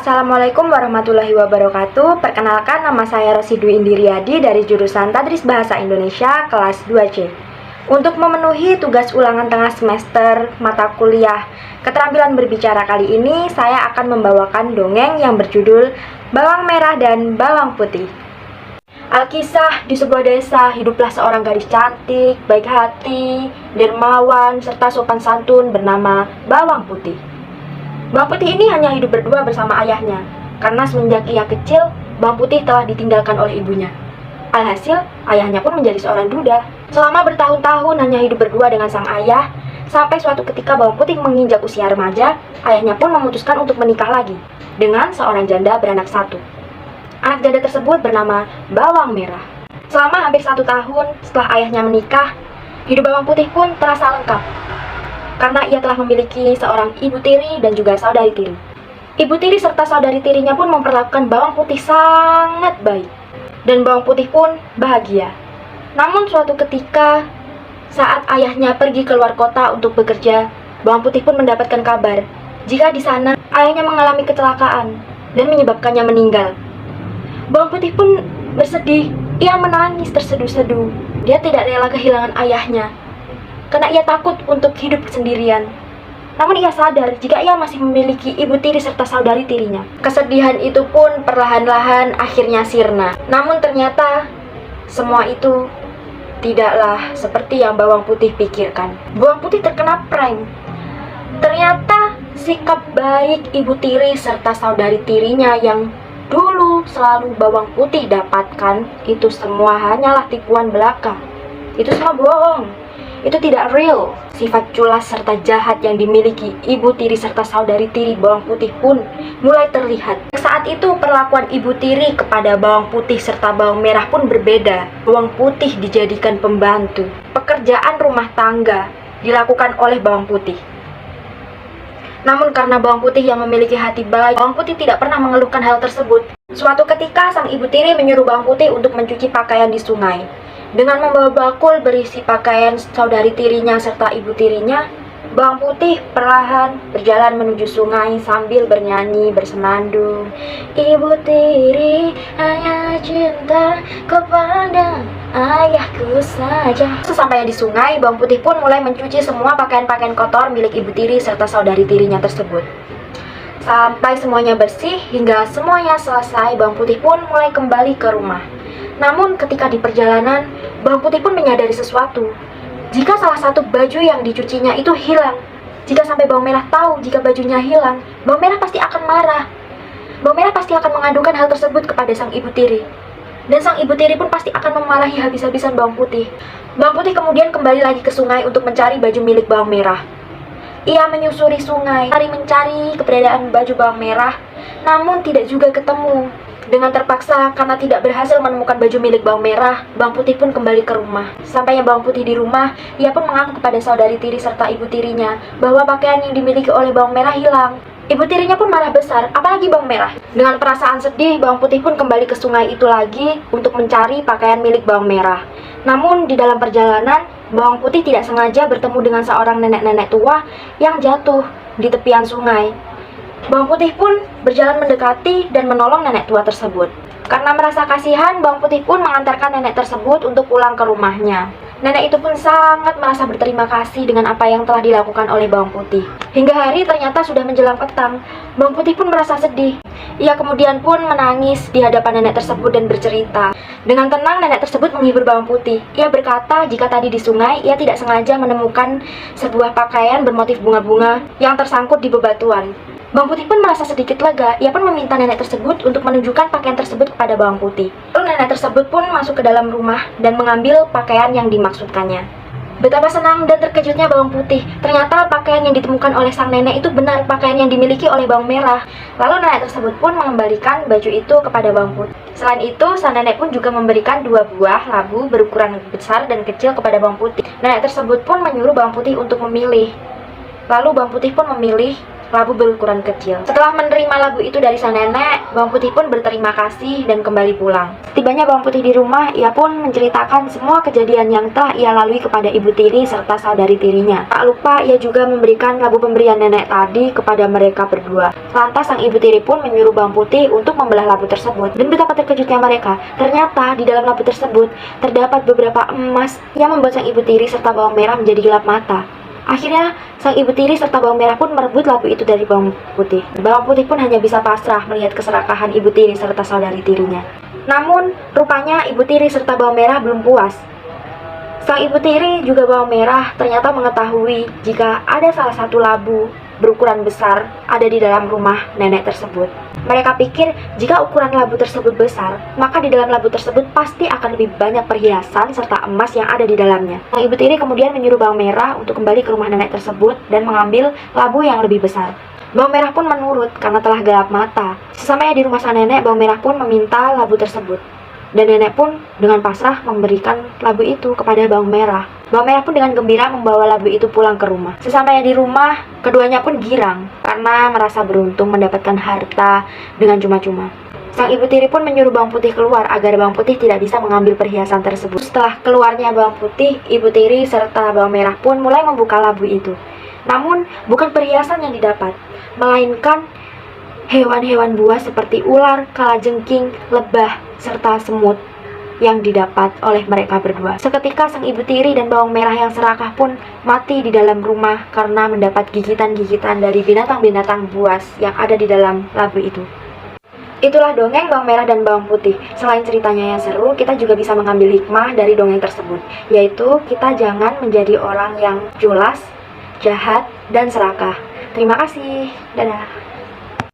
Assalamualaikum warahmatullahi wabarakatuh. Perkenalkan, nama saya Rosidwi Indiriadi dari jurusan Tadris Bahasa Indonesia kelas 2C. Untuk memenuhi tugas ulangan tengah semester mata kuliah keterampilan berbicara kali ini, saya akan membawakan dongeng yang berjudul Bawang Merah dan Bawang Putih. Alkisah, di sebuah desa hiduplah seorang gadis cantik, baik hati, dermawan, serta sopan santun bernama Bawang Putih. Bawang Putih ini hanya hidup berdua bersama ayahnya, karena semenjak ia kecil, Bawang Putih telah ditinggalkan oleh ibunya. Alhasil, ayahnya pun menjadi seorang duda. Selama bertahun-tahun hanya hidup berdua dengan sang ayah, sampai suatu ketika Bawang Putih menginjak usia remaja, ayahnya pun memutuskan untuk menikah lagi dengan seorang janda beranak satu. Anak janda tersebut bernama Bawang Merah. Selama hampir 1 tahun setelah ayahnya menikah, hidup Bawang Putih pun terasa lengkap karena ia telah memiliki seorang ibu tiri dan juga saudari tiri. Ibu tiri serta saudari tirinya pun memperlakukan Bawang Putih sangat baik, dan Bawang Putih pun bahagia. Namun suatu ketika, saat ayahnya pergi keluar kota untuk bekerja, Bawang Putih pun mendapatkan kabar jika di sana ayahnya mengalami kecelakaan dan menyebabkannya meninggal. Bawang Putih pun bersedih, ia menangis terseduh-seduh. Dia tidak rela kehilangan ayahnya, karena ia takut untuk hidup sendirian. Namun ia sadar jika ia masih memiliki ibu tiri serta saudari tirinya. Kesedihan itu pun perlahan-lahan akhirnya sirna. Namun ternyata semua itu tidaklah seperti yang Bawang Putih pikirkan. Bawang Putih terkena prank. Ternyata sikap baik ibu tiri serta saudari tirinya yang dulu selalu Bawang Putih dapatkan, itu semua hanyalah tipuan belaka. Itu semua bohong. Itu tidak real. Sifat culas serta jahat yang dimiliki ibu tiri serta saudari tiri Bawang Putih pun mulai terlihat. Saat itu perlakuan ibu tiri kepada Bawang Putih serta Bawang Merah pun berbeda. Bawang Putih dijadikan pembantu. Pekerjaan rumah tangga dilakukan oleh Bawang Putih. Namun karena Bawang Putih yang memiliki hati baik, Bawang Putih tidak pernah mengeluhkan hal tersebut. Suatu ketika sang ibu tiri menyuruh Bawang Putih untuk mencuci pakaian di sungai. Dengan membawa bakul berisi pakaian saudari tirinya serta ibu tirinya, Bawang Putih perlahan berjalan menuju sungai sambil bernyanyi bersenandung. Ibu tiri hanya cinta kepada ayahku saja. Sesampainya di sungai, Bawang Putih pun mulai mencuci semua pakaian-pakaian kotor milik ibu tiri serta saudari tirinya tersebut. Sampai semuanya bersih, hingga semuanya selesai, Bawang Putih pun mulai kembali ke rumah. Namun ketika di perjalanan, Bawang Putih pun menyadari sesuatu. Jika salah satu baju yang dicucinya itu hilang, jika sampai Bawang Merah tahu jika bajunya hilang, Bawang Merah pasti akan marah. Bawang Merah pasti akan mengadukan hal tersebut kepada sang ibu tiri. Dan sang ibu tiri pun pasti akan memarahi habis-habisan Bawang Putih. Bawang Putih kemudian kembali lagi ke sungai untuk mencari baju milik Bawang Merah. Ia menyusuri sungai, mencari keberadaan baju Bawang Merah, namun tidak juga ketemu. Dengan terpaksa karena tidak berhasil menemukan baju milik Bawang Merah, Bawang Putih pun kembali ke rumah. Sampainya Bawang Putih di rumah, ia pun mengaku kepada saudari tiri serta ibu tirinya bahwa pakaian yang dimiliki oleh Bawang Merah hilang. Ibu tirinya pun marah besar, apalagi Bawang Merah. Dengan perasaan sedih, Bawang Putih pun kembali ke sungai itu lagi untuk mencari pakaian milik Bawang Merah. Namun di dalam perjalanan, Bawang Putih tidak sengaja bertemu dengan seorang nenek-nenek tua yang jatuh di tepian sungai. Bawang Putih pun berjalan mendekati dan menolong nenek tua tersebut. Karena merasa kasihan, Bawang Putih pun mengantarkan nenek tersebut untuk pulang ke rumahnya. Nenek itu pun sangat merasa berterima kasih dengan apa yang telah dilakukan oleh Bawang Putih. Hingga hari ternyata sudah menjelang petang, Bawang Putih pun merasa sedih. Ia kemudian pun menangis di hadapan nenek tersebut dan bercerita. Dengan tenang, nenek tersebut menghibur Bawang Putih. Ia berkata jika tadi di sungai, ia tidak sengaja menemukan sebuah pakaian bermotif bunga-bunga yang tersangkut di bebatuan. Bawang Putih pun merasa sedikit lega. Ia pun meminta nenek tersebut untuk menunjukkan pakaian tersebut kepada Bawang Putih. Lalu nenek tersebut pun masuk ke dalam rumah dan mengambil pakaian yang dimaksudkannya. Betapa senang dan terkejutnya Bawang Putih. Ternyata pakaian yang ditemukan oleh sang nenek itu benar pakaian yang dimiliki oleh Bawang Merah. Lalu nenek tersebut pun mengembalikan baju itu kepada Bawang Putih. Selain itu, sang nenek pun juga memberikan 2 buah labu berukuran besar dan kecil kepada Bawang Putih. Nenek tersebut pun menyuruh Bawang Putih untuk memilih. Lalu Bawang Putih pun memilih labu berukuran kecil. Setelah menerima labu itu dari sang nenek, bawang putih pun berterima kasih dan kembali pulang. Setibanya bawang putih di rumah, ia pun menceritakan semua kejadian yang telah ia lalui kepada ibu tiri serta saudari tirinya. Tak lupa ia juga memberikan labu pemberian nenek tadi kepada mereka berdua. Lantas sang ibu tiri pun menyuruh bawang putih untuk membelah labu tersebut. Dan betapa terkejutnya mereka, ternyata di dalam labu tersebut terdapat beberapa emas yang membuat sang ibu tiri serta bawang merah menjadi gelap mata. Akhirnya, sang ibu tiri serta bawang merah pun merebut labu itu dari bawang putih. Bawang putih pun hanya bisa pasrah melihat keserakahan ibu tiri serta saudari tirinya. Namun, rupanya ibu tiri serta bawang merah belum puas. Sang ibu tiri juga bawang merah ternyata mengetahui jika ada salah satu labu berukuran besar ada di dalam rumah nenek tersebut. Mereka pikir jika ukuran labu tersebut besar, maka di dalam labu tersebut pasti akan lebih banyak perhiasan serta emas yang ada di dalamnya. Sang ibu tiri kemudian menyuruh bawang merah untuk kembali ke rumah nenek tersebut dan mengambil labu yang lebih besar. Bawang merah pun menurut karena telah gelap mata. Sesampainya di rumah sang nenek, bawang merah pun meminta labu tersebut. Dan nenek pun dengan pasrah memberikan labu itu kepada bawang merah. Bawang merah pun dengan gembira membawa labu itu pulang ke rumah. Sesampainya di rumah, keduanya pun girang karena merasa beruntung mendapatkan harta dengan cuma-cuma. Sang ibu tiri pun menyuruh bawang putih keluar agar bawang putih tidak bisa mengambil perhiasan tersebut. Setelah keluarnya bawang putih, ibu tiri serta bawang merah pun mulai membuka labu itu. Namun, bukan perhiasan yang didapat, melainkan hewan-hewan buas seperti ular, kalajengking, lebah, serta semut yang didapat oleh mereka berdua. Seketika sang ibu tiri dan bawang merah yang serakah pun mati di dalam rumah karena mendapat gigitan-gigitan dari binatang-binatang buas yang ada di dalam labu itu. Itulah dongeng bawang merah dan bawang putih. Selain ceritanya yang seru, kita juga bisa mengambil hikmah dari dongeng tersebut, yaitu kita jangan menjadi orang yang culas, jahat, dan serakah. Terima kasih. Dadah.